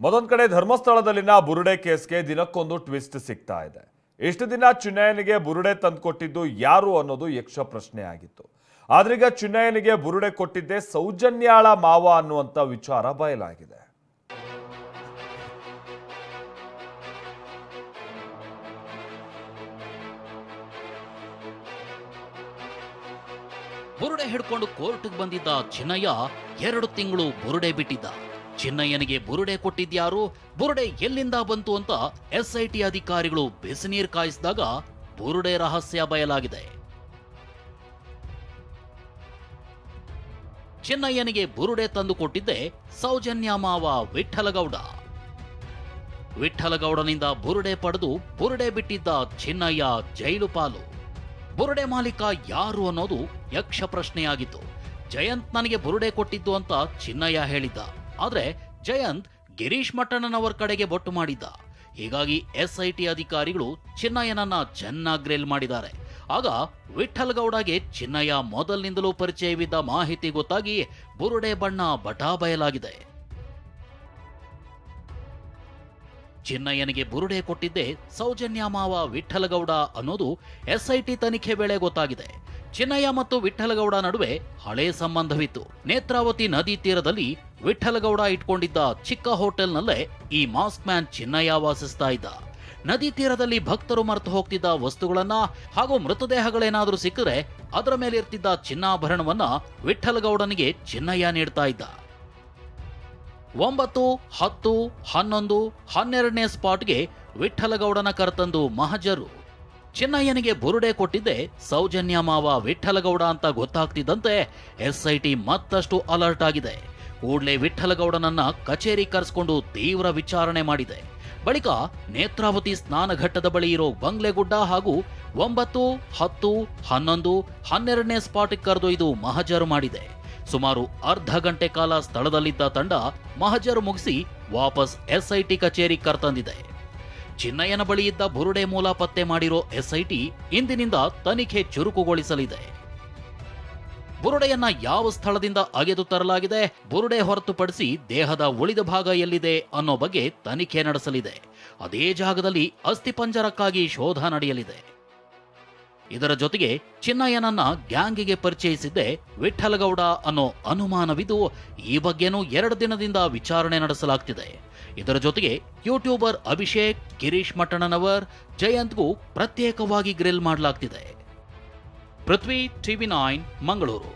ಮತ್ತೊಂದು ಕಡೆ ಧರ್ಮಸ್ಥಳದಲ್ಲಿನ ಬುರುಡೆ ಕೇಸ್ಗೆ ದಿನಕ್ಕೊಂದು ಟ್ವಿಸ್ಟ್ ಸಿಗ್ತಾ ಇದೆ. ಇಷ್ಟು ದಿನ ಚಿನ್ನಯ್ಯನಿಗೆ ಬುರುಡೆ ತಂದುಕೊಟ್ಟಿದ್ದು ಯಾರು ಅನ್ನೋದು ಯಕ್ಷ ಪ್ರಶ್ನೆ ಆಗಿತ್ತು. ಆದ್ರೀಗ ಚಿನ್ನಯ್ಯನಿಗೆ ಬುರುಡೆ ಕೊಟ್ಟಿದ್ದೇ ಸೌಜನ್ಯಾಳ ಮಾವ ಅನ್ನುವಂತ ವಿಚಾರ ಬಯಲಾಗಿದೆ. ಬುರುಡೆ ಹಿಡ್ಕೊಂಡು ಕೋರ್ಟ್ಗೆ ಬಂದಿದ್ದ ಚಿನ್ನಯ್ಯ 2 ತಿಂಗಳು ಬುರುಡೆ ಬಿಟ್ಟಿದ್ದ. ಚಿನ್ನಯ್ಯನಿಗೆ ಬುರುಡೆ ಕೊಟ್ಟಿದ್ಯಾರು, ಬುರುಡೆ ಎಲ್ಲಿಂದ ಬಂತು ಅಂತ SIT ಅಧಿಕಾರಿಗಳು ಬಿಸಿನೀರು ಕಾಯಿಸಿದಾಗ ಬುರುಡೆ ರಹಸ್ಯ ಬಯಲಾಗಿದೆ. ಚಿನ್ನಯ್ಯನಿಗೆ ಬುರುಡೆ ತಂದು ಕೊಟ್ಟಿದ್ದೆ ಸೌಜನ್ಯ ಮಾವ ವಿಠ್ಠಲಗೌಡ. ವಿಠ್ಠಲಗೌಡನಿಂದ ಬುರುಡೆ ಪಡೆದು ಬುರುಡೆ ಬಿಟ್ಟಿದ್ದ ಚಿನ್ನಯ್ಯ ಜೈಲು ಪಾಲು. ಬುರುಡೆ ಮಾಲೀಕ ಯಾರು ಅನ್ನೋದು ಯಕ್ಷ ಪ್ರಶ್ನೆಯಾಗಿತ್ತು. ಜಯಂತ್ ನನಗೆ ಬುರುಡೆ ಕೊಟ್ಟಿದ್ದು ಅಂತ ಚಿನ್ನಯ್ಯ ಹೇಳಿದ್ದ. ಆದ್ರೆ ಜಯಂತ್ ಗಿರೀಶ್ ಮಟ್ಟಣ್ಣನವರ ಕಡೆಗೆ ಬೊಟ್ಟು ಮಾಡಿದ್ದ. ಹೀಗಾಗಿ SIT ಅಧಿಕಾರಿಗಳು ಚಿನ್ನಯ್ಯನನ್ನ ಚೆನ್ನಾಗಿ ಗ್ರಿಲ್ ಮಾಡಿದ್ದಾರೆ. ಆಗ ವಿಠ್ಠಲಗೌಡಗೆ ಚಿನ್ನಯ್ಯ ಮೊದಲಿನಿಂದಲೂ ಪರಿಚಯವಿದ್ದ ಮಾಹಿತಿ ಗೊತ್ತಾಗಿ ಬುರುಡೆ ಬಣ್ಣ ಬಟಾ ಬಯಲಾಗಿದೆ. ಚಿನ್ನಯ್ಯನಿಗೆ ಬುರುಡೆ ಕೊಟ್ಟಿದ್ದೆ ಸೌಜನ್ಯ ಮಾವ ವಿಠ್ಠಲಗೌಡ ಅನ್ನೋದು SIT ತನಿಖೆ ವೇಳೆ ಗೊತ್ತಾಗಿದೆ. ಚಿನ್ನಯ್ಯ ಮತ್ತು ವಿಠ್ಠಲಗೌಡ ನಡುವೆ ಹಳೆ ಸಂಬಂಧವಿತ್ತು. ನೇತ್ರಾವತಿ ನದಿ ತೀರದಲ್ಲಿ ವಿಠ್ಠಲಗೌಡ ಇಟ್ಕೊಂಡಿದ್ದ ಚಿಕ್ಕ ಹೋಟೆಲ್ನಲ್ಲೇ ಈ ಮಾಸ್ಕ್ ಮ್ಯಾನ್ ಚಿನ್ನಯ್ಯ ವಾಸಿಸ್ತಾ ಇದ್ದ. ನದಿ ತೀರದಲ್ಲಿ ಭಕ್ತರು ಮರೆತು ಹೋಗ್ತಿದ್ದ ವಸ್ತುಗಳನ್ನ ಹಾಗೂ ಮೃತದೇಹಗಳೇನಾದ್ರೂ ಸಿಕ್ಕರೆ ಅದರ ಮೇಲೆ ಇರ್ತಿದ್ದ ಚಿನ್ನಾಭರಣವನ್ನ ವಿಠ್ಠಲಗೌಡನಿಗೆ ಚಿನ್ನಯ್ಯ ನೀಡ್ತಾ ಇದ್ದ. 9, 10, 11, 12ನೇ ಸ್ಪಾಟ್ಗೆ ವಿಠ್ಠಲಗೌಡನ ಕರೆತಂದು ಮಹಜರು. ಚಿನ್ನಯ್ಯನಿಗೆ ಬುರುಡೆ ಕೊಟ್ಟಿದ್ದೆ ಸೌಜನ್ಯ ಮಾವ ವಿಠ್ಠಲಗೌಡ ಅಂತ ಗೊತ್ತಾಗ್ತಿದ್ದಂತೆ SIT ಮತ್ತಷ್ಟು ಅಲರ್ಟ್ ಆಗಿದೆ. ಕೂಡಲೇ ವಿಠ್ಠಲಗೌಡನನ್ನ ಕಚೇರಿ ಕರೆಸಿಕೊಂಡು ತೀವ್ರ ವಿಚಾರಣೆ ಮಾಡಿದೆ. ಬಳಿಕ ನೇತ್ರಾವತಿ ಸ್ನಾನಘಟ್ಟದ ಬಳಿ ಇರೋ ಬಂಗ್ಲೆಗುಡ್ಡ ಹಾಗೂ 9, 10, 11, 12ನೇ ಸ್ಪಾಟ್ಗೆ ಕರೆದೊಯ್ದು ಮಹಜರು ಮಾಡಿದೆ. ಸುಮಾರು ಅರ್ಧ ಗಂಟೆ ಕಾಲ ಸ್ಥಳದಲ್ಲಿದ್ದ ತಂಡ ಮಹಜರು ಮುಗಿಸಿ ವಾಪಸ್ SIT ಕಚೇರಿ ಕರೆತಂದಿದೆ. ಚಿನ್ನಯ್ಯನ ಬಳಿ ಇದ್ದ ಬುರುಡೆ ಮೂಲ ಪತ್ತೆ ಮಾಡಿರೋ SIT ಇಂದಿನಿಂದ ತನಿಖೆ ಚುರುಕುಗೊಳಿಸಲಿದೆ. ಬುರುಡೆಯನ್ನ ಯಾವ ಸ್ಥಳದಿಂದ ಅಗೆದು ತರಲಾಗಿದೆ, ಬುರುಡೆ ಹೊರತುಪಡಿಸಿ ದೇಹದ ಉಳಿದ ಭಾಗ ಎಲ್ಲಿದೆ ಅನ್ನೋ ಬಗ್ಗೆ ತನಿಖೆ ನಡೆಸಲಿದೆ. ಅದೇ ಜಾಗದಲ್ಲಿ ಅಸ್ಥಿಪಂಜರಕ್ಕಾಗಿ ಶೋಧ ನಡೆಯಲಿದೆ. ಇದರ ಜೊತೆಗೆ ಚಿನ್ನಯ್ಯನನ್ನ ಗ್ಯಾಂಗಿಗೆ ಪರಿಚಯಿಸಿದ್ದೆ ವಿಠ್ಠಲಗೌಡ ಅನ್ನೋ ಅನುಮಾನವಿದ್ದು ಈ ಬಗ್ಗೆನೂ 2 ದಿನದಿಂದ ವಿಚಾರಣೆ ನಡೆಸಲಾಗ್ತಿದೆ. ಇದರ ಜೊತೆಗೆ ಯೂಟ್ಯೂಬರ್ ಅಭಿಷೇಕ್, ಗಿರೀಶ್ ಮಟ್ಟಣ್ಣನವರ್, ಜಯಂತ್ಗೂ ಪ್ರತ್ಯೇಕವಾಗಿ ಗ್ರಿಲ್ ಮಾಡಲಾಗ್ತಿದೆ. ಪೃಥ್ವಿ, TV9 ಮಂಗಳೂರು.